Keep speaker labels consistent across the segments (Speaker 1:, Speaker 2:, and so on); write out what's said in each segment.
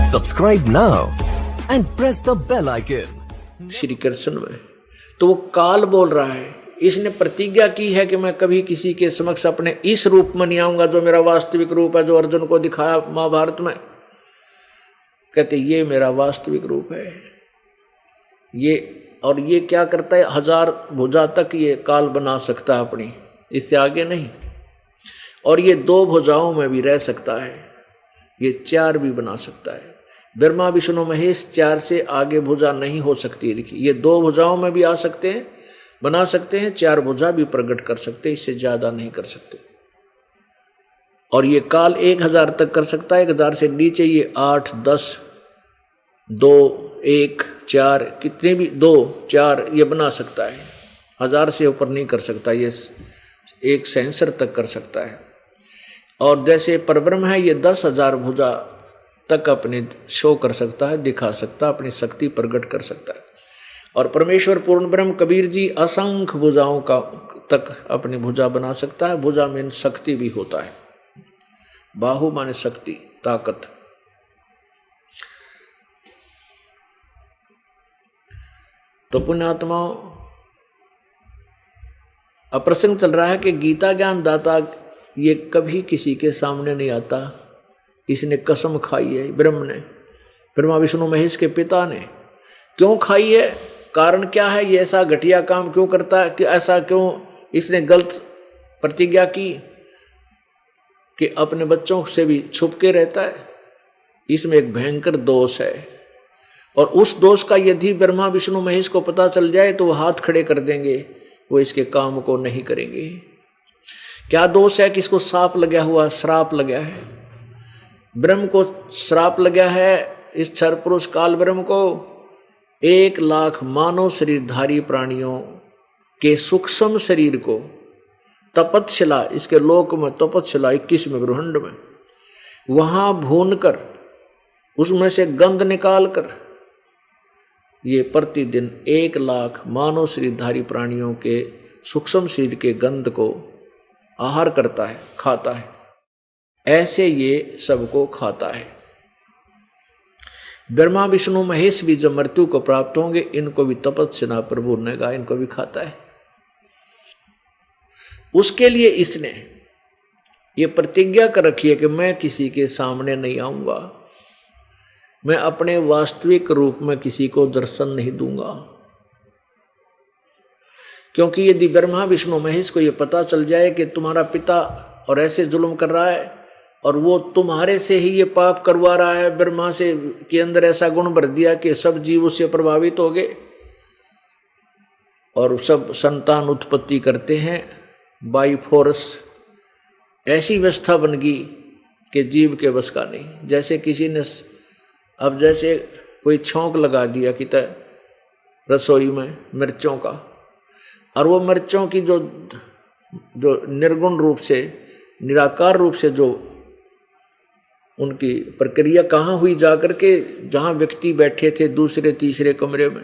Speaker 1: Subscribe now and press the bell icon.
Speaker 2: Shri Krishna में तो वो काल बोल रहा है, इसने प्रतिज्ञा की है कि मैं कभी किसी के समक्ष अपने इस रूप में नहीं आऊंगा जो मेरा वास्तविक रूप है, जो अर्जुन को दिखाया महाभारत में। कहते ये मेरा वास्तविक रूप है ये। और ये क्या करता है, 1000 भुजा तक ये काल बना सकता है अपनी, इससे आगे नहीं। और ये 2 भुजाओं में भी रह सकता है, ये 4 भी बना सकता है। ब्रह्मा विष्णु महेश 4 से आगे भुजा नहीं हो सकती। देखिए ये 2 भुजाओं में भी आ सकते हैं, बना सकते हैं, 4 भुजा भी प्रकट कर सकते हैं, इससे ज्यादा नहीं कर सकते। और ये काल 1000 तक कर सकता है, 1000 से नीचे ये 8, 10, 2, 1, 4 कितने भी 2, 4 ये बना सकता है। 1000 से ऊपर नहीं कर सकता, ये 1 सेंसर तक कर सकता है। और जैसे परब्रह्म है ये 10,000 भुजा तक अपने शो कर सकता है, दिखा सकता है, अपनी शक्ति प्रकट कर सकता है। और परमेश्वर पूर्ण ब्रह्म कबीर जी असंख्य भुजाओं का तक अपनी भुजा बना सकता है। भुजा में शक्ति भी होता है, बाहु माने शक्ति, ताकत। तो पुण्यात्माओं, अप्रसंग चल रहा है कि गीता ज्ञान दाता ये कभी किसी के सामने नहीं आता। इसने कसम खाई है ब्रह्म ने, ब्रह्मा विष्णु महेश के पिता ने। क्यों खाई है, कारण क्या है, ये ऐसा घटिया काम क्यों करता है, कि ऐसा क्यों इसने गलत प्रतिज्ञा की कि अपने बच्चों से भी छुप के रहता है। इसमें एक भयंकर दोष है, और उस दोष का यदि ब्रह्मा विष्णु महेश को पता चल जाए तो वो हाथ खड़े कर देंगे, वो इसके काम को नहीं करेंगे। क्या दोष है कि इसको साप लगा हुआ, श्राप लगा है। ब्रह्म को श्राप लगा है, इस क्षर पुरुष काल ब्रह्म को 1,00,000 मानव शरीरधारी प्राणियों के सूक्ष्म शरीर को तपतशिला, इसके लोक में तपतशिला 21वें ब्रह्मांड में, वहां भून कर उसमें से गंध निकाल कर ये प्रतिदिन 1,00,000 मानव शरीरधारी प्राणियों के सूक्ष्म शरीर के गंध को आहार करता है, खाता है। ऐसे ये सबको खाता है। ब्रह्मा विष्णु महेश भी जब मृत्यु को प्राप्त होंगे, इनको भी तपस्या प्रभु ने कहा, इनको भी खाता है। उसके लिए इसने ये प्रतिज्ञा कर रखी है कि मैं किसी के सामने नहीं आऊंगा, मैं अपने वास्तविक रूप में किसी को दर्शन नहीं दूंगा। क्योंकि यदि ब्रह्मा विष्णु महेश को ये पता चल जाए कि तुम्हारा पिता और ऐसे जुल्म कर रहा है, और वो तुम्हारे से ही ये पाप करवा रहा है, ब्रह्मा से के अंदर ऐसा गुण भर दिया कि सब जीव उससे प्रभावित हो गए और सब संतान उत्पत्ति करते हैं बाई फोर्स। ऐसी व्यवस्था बन गई कि जीव के बस का नहीं। जैसे किसी ने अब जैसे कोई छौंक लगा दिया कि रसोई में मिर्चों का, और वो मिर्चों की जो निर्गुण रूप से, निराकार रूप से जो उनकी प्रक्रिया कहाँ हुई, जाकर के जहाँ व्यक्ति बैठे थे दूसरे तीसरे कमरे में,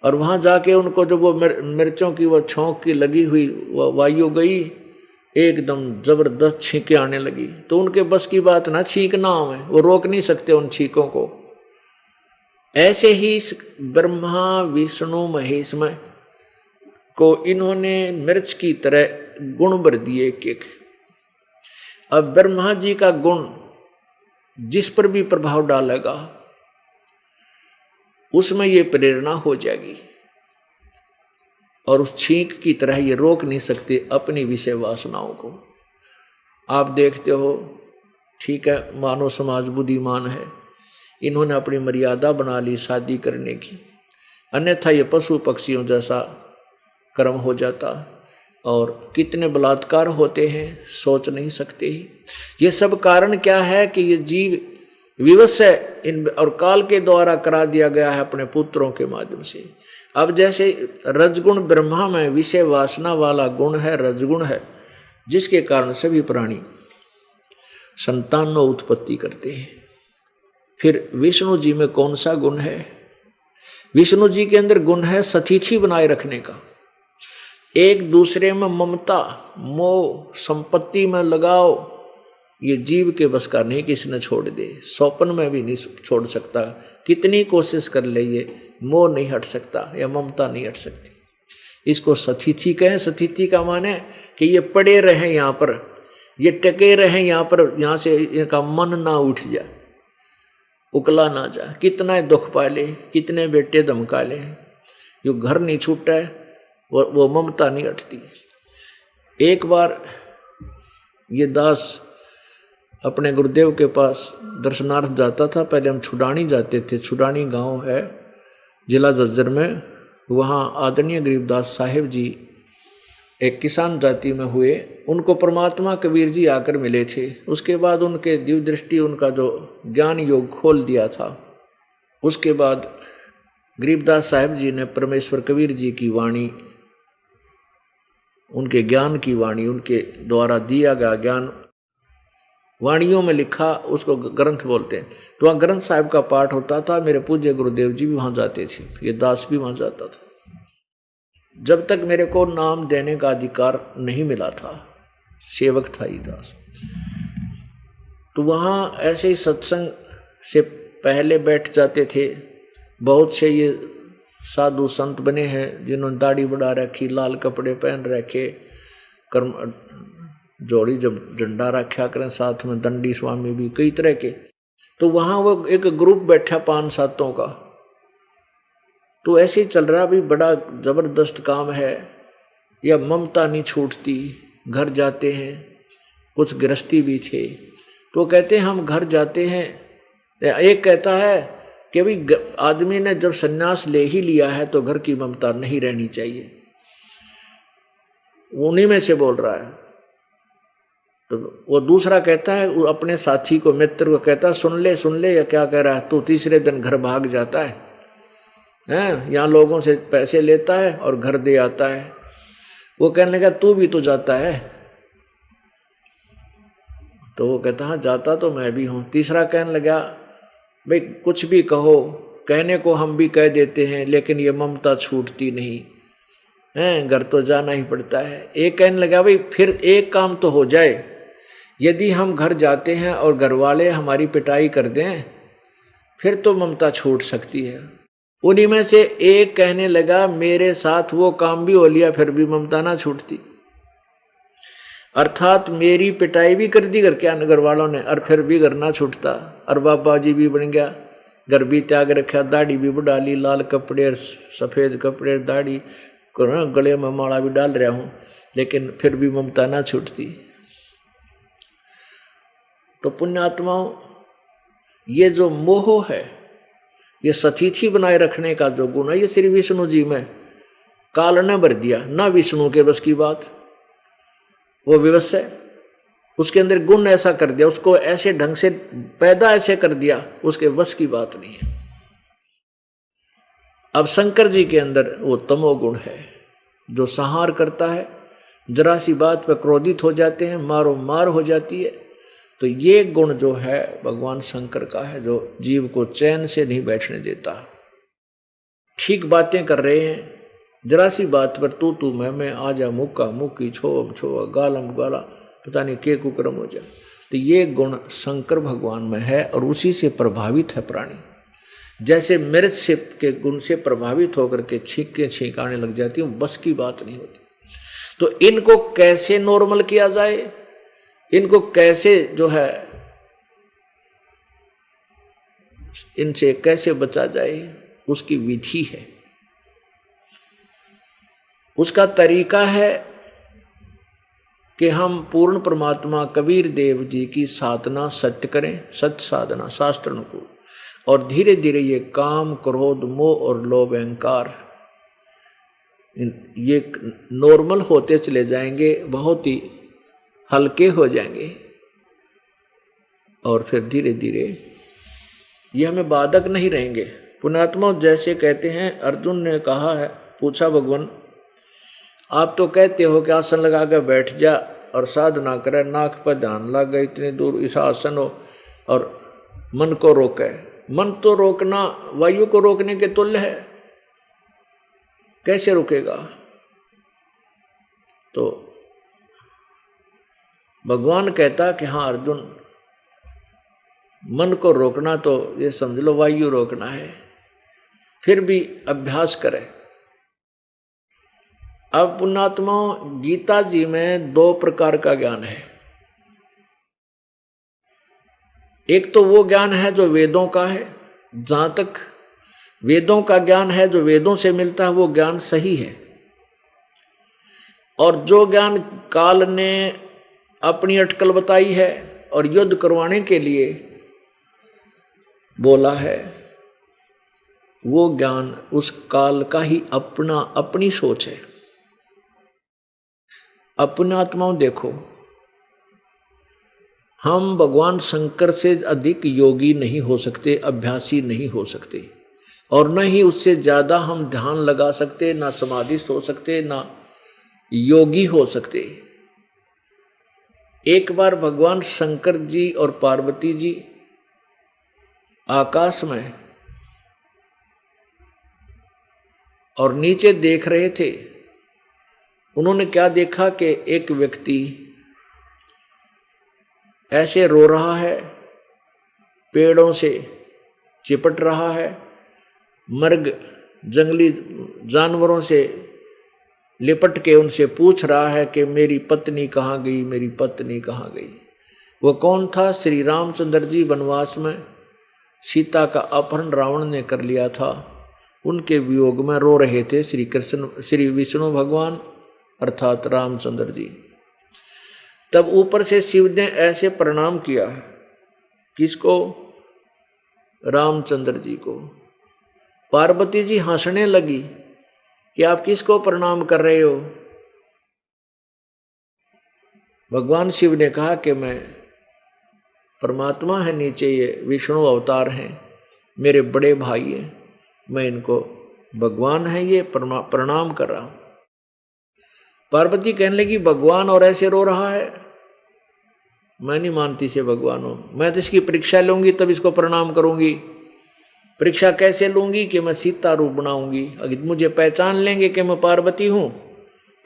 Speaker 2: और वहाँ जाके उनको जब वो मिर्चों की वो छौंक की लगी हुई वो वायु गई, एकदम जबरदस्त छींकें आने लगी। तो उनके बस की बात ना, छींकना है, वो रोक नहीं सकते उन छींकों को। ऐसे ही ब्रह्मा विष्णु महेश में को इन्होंने मिर्च की तरह गुण भर दिए एक एक। अब ब्रह्मा जी का गुण जिस पर भी प्रभाव डालेगा उसमें ये प्रेरणा हो जाएगी, और उस छींक की तरह ये रोक नहीं सकते अपनी विषय वासनाओं को। आप देखते हो, ठीक है, मानव समाज बुद्धिमान है, इन्होंने अपनी मर्यादा बना ली शादी करने की, अन्यथा ये पशु पक्षियों जैसा कर्म हो जाता। और कितने बलात्कार होते हैं सोच नहीं सकते ही। ये सब कारण क्या है कि ये जीव विवश है इन और काल के द्वारा करा दिया गया है अपने पुत्रों के माध्यम से। अब जैसे रजगुण ब्रह्मा में विषय वासना वाला गुण है, रजगुण है, जिसके कारण सभी प्राणी संतानों उत्पत्ति करते हैं। फिर विष्णु जी में कौन सा गुण है? विष्णु जी के अंदर गुण है सतीथि बनाए रखने का, एक दूसरे में ममता, मोह, संपत्ति में लगाव, ये जीव के बस का नहीं, किसी ने छोड़ दे, स्वप्न में भी नहीं छोड़ सकता, कितनी कोशिश कर ले ये मोह नहीं हट सकता या ममता नहीं हट सकती। इसको सतिथि कहें। सतिथि का माने कि ये पड़े रहे यहाँ पर, ये टके रहे यहाँ पर, यहाँ से इनका मन ना उठ जाए, उकला ना जा। कितना दुख पाले, कितने बेटे धमका ले, जो घर नहीं छूटा है वो ममता नहीं हटती। एक बार ये दास अपने गुरुदेव के पास दर्शनार्थ जाता था। पहले हम छुडानी जाते थे, छुडानी गांव है जिला झज्जर में। वहाँ आदरणीय गरीबदास साहिब जी एक किसान जाति में हुए, उनको परमात्मा कबीर जी आकर मिले थे। उसके बाद उनके दिव्य दृष्टि, उनका जो ज्ञान योग खोल दिया था। उसके बाद गरीबदास साहिब जी ने परमेश्वर कबीर जी की वाणी, उनके ज्ञान की वाणी, उनके द्वारा दिया गया ज्ञान वाणियों में लिखा, उसको ग्रंथ बोलते हैं। तो वहाँ ग्रंथ साहिब का पाठ होता था। मेरे पूज्य गुरुदेव जी भी वहाँ जाते थे, ये दास भी वहाँ जाता था। जब तक मेरे को नाम देने का अधिकार नहीं मिला था, सेवक था ये दास, तो वहाँ ऐसे ही सत्संग से पहले बैठ जाते थे। बहुत से ये साधु संत बने हैं जिन्होंने दाढ़ी बढ़ा रखी, लाल कपड़े पहन रखे, कर्म जोड़ी जब झंडा रखा करें, साथ में दंडी स्वामी भी, कई तरह के। तो वहाँ वो एक ग्रुप बैठा 5-7 का, तो ऐसे ही चल रहा। भी बड़ा जबरदस्त काम है, या ममता नहीं छूटती। घर जाते हैं, कुछ गृहस्थी भी थे, तो कहते हैं हम घर जाते हैं। एक कहता है कि भाई आदमी ने जब सन्यास ले ही लिया है तो घर की ममता नहीं रहनी चाहिए। उन्हीं में से बोल रहा है। तो वो दूसरा कहता है, वो अपने साथी को, मित्र को कहता है सुन ले या क्या कह रहा है तू। तीसरे दिन घर भाग जाता है, यहाँ लोगों से पैसे लेता है और घर दे आता है। वो कहने लगा तू भी तो जाता है। तो वो कहता हाँ जाता तो मैं भी हूँ। तीसरा कहने लगा भाई कुछ भी कहो, कहने को हम भी कह देते हैं, लेकिन ये ममता छूटती नहीं है, घर तो जाना ही पड़ता है। एक कहने लगा भाई फिर एक काम तो हो जाए, यदि हम घर जाते हैं और घर वाले हमारी पिटाई कर दें फिर तो ममता छूट सकती है। उन्हीं में से एक कहने लगा मेरे साथ वो काम भी हो लिया फिर भी ममता ना छूटती। अर्थात मेरी पिटाई भी कर दी घर के घर वालों ने और फिर भी घर ना छूटता। और बाबा जी भी बन गया, घर भी त्याग रखा, दाढ़ी भी बढ़ा ली, लाल कपड़े, सफ़ेद कपड़े, दाढ़ी, गले में माला भी डाल रहा हूँ, लेकिन फिर भी ममता ना छूटती। तो पुण्यात्माओं, ये जो मोह है, ये सतिथि बनाए रखने का जो गुण है, ये श्री विष्णु जी में काल ने भर दिया। ना विष्णु के बस की बात, वो विवश है, उसके अंदर गुण ऐसा कर दिया, उसको ऐसे ढंग से पैदा ऐसे कर दिया, उसके बस की बात नहीं है। अब शंकर जी के अंदर वो तमोगुण है जो संहार करता है। जरा सी बात पर क्रोधित हो जाते हैं, मारो मार हो जाती है। तो ये गुण जो है भगवान शंकर का है, जो जीव को चैन से नहीं बैठने देता। ठीक बातें कर रहे हैं, जरा सी बात पर तू मैं आजा, मुक्का मुक्की, छो गालम गाला, पता नहीं के कुकरम हो जाए। तो ये गुण शंकर भगवान में है और उसी से प्रभावित है प्राणी। जैसे मिर्च से के गुण से प्रभावित होकर के छींकाने लग जाती हूँ, बस की बात नहीं होती। तो इनको कैसे नॉर्मल किया जाए, इनको कैसे जो है इनसे कैसे बचा जाए, उसकी विधि है, उसका तरीका है कि हम पूर्ण परमात्मा कबीर देव जी की साधना सत्य करें, सत्य साधना शास्त्र अनुकूल, और धीरे धीरे ये काम, क्रोध, मोह और लोभ, अहंकार ये नॉर्मल होते चले जाएंगे, बहुत ही हल्के हो जाएंगे, और फिर धीरे धीरे ये हमें बाधक नहीं रहेंगे। पुण्यात्मा, जैसे कहते हैं, अर्जुन ने कहा है, पूछा भगवान आप तो कहते हो कि आसन लगा कर बैठ जा और साधना करे, नाक पर ध्यान लग गए, इतनी दूर इस आसन हो और मन को रोके। मन तो रोकना वायु को रोकने के तुल्य है, कैसे रुकेगा? तो भगवान कहता कि हाँ अर्जुन, मन को रोकना तो ये समझ लो वायु रोकना है, फिर भी अभ्यास करें। अब पुण्यात्माओं, गीता जी में 2 प्रकार का ज्ञान है। एक तो वो ज्ञान है जो वेदों का है, जहां तक वेदों का ज्ञान है जो वेदों से मिलता है वो ज्ञान सही है। और जो ज्ञान काल ने अपनी अटकल बताई है और युद्ध करवाने के लिए बोला है, वो ज्ञान उस काल का ही अपनी सोच है। अपने आत्माओं देखो, हम भगवान शंकर से अधिक योगी नहीं हो सकते, अभ्यासी नहीं हो सकते, और न ही उससे ज्यादा हम ध्यान लगा सकते, ना समाधिस्थ हो सकते, ना योगी हो सकते। एक बार भगवान शंकर जी और पार्वती जी आकाश में और नीचे देख रहे थे। उन्होंने क्या देखा कि एक व्यक्ति ऐसे रो रहा है, पेड़ों से चिपट रहा है, मर्ग जंगली जानवरों से लिपट के उनसे पूछ रहा है कि मेरी पत्नी कहाँ गई, मेरी पत्नी कहाँ गई। वो कौन था? श्री रामचंद्र जी वनवास में सीता का अपहरण रावण ने कर लिया था, उनके वियोग में रो रहे थे श्री विष्णु भगवान अर्थात रामचंद्र जी। तब ऊपर से शिव ने ऐसे प्रणाम किया, किसको? रामचंद्र जी को। पार्वती जी हंसने लगी कि आप किसको प्रणाम कर रहे हो? भगवान शिव ने कहा कि मैं परमात्मा है, नीचे ये विष्णु अवतार हैं, मेरे बड़े भाई हैं, मैं इनको भगवान है ये प्रणाम कर रहा हूं। पार्वती कहने लगी भगवान और ऐसे रो रहा है, मैं नहीं मानती से भगवान हो, मैं तो इसकी परीक्षा लूंगी तब इसको प्रणाम करूंगी। परीक्षा कैसे लूंगी? कि मैं सीता रूप बनाऊंगी, अगर मुझे पहचान लेंगे कि मैं पार्वती हूं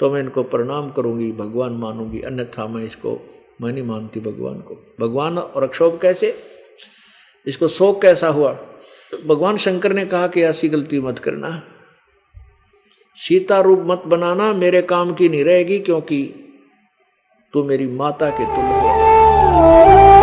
Speaker 2: तो मैं इनको प्रणाम करूंगी, भगवान मानूंगी, अन्यथा मैं नहीं मानती भगवान को। भगवान और अक्षोभ कैसे? इसको शोक कैसा हुआ? भगवान शंकर ने कहा कि ऐसी गलती मत करना, सीता रूप मत बनाना, मेरे काम की नहीं रहेगी, क्योंकि तू मेरी माता के तुल्य हो।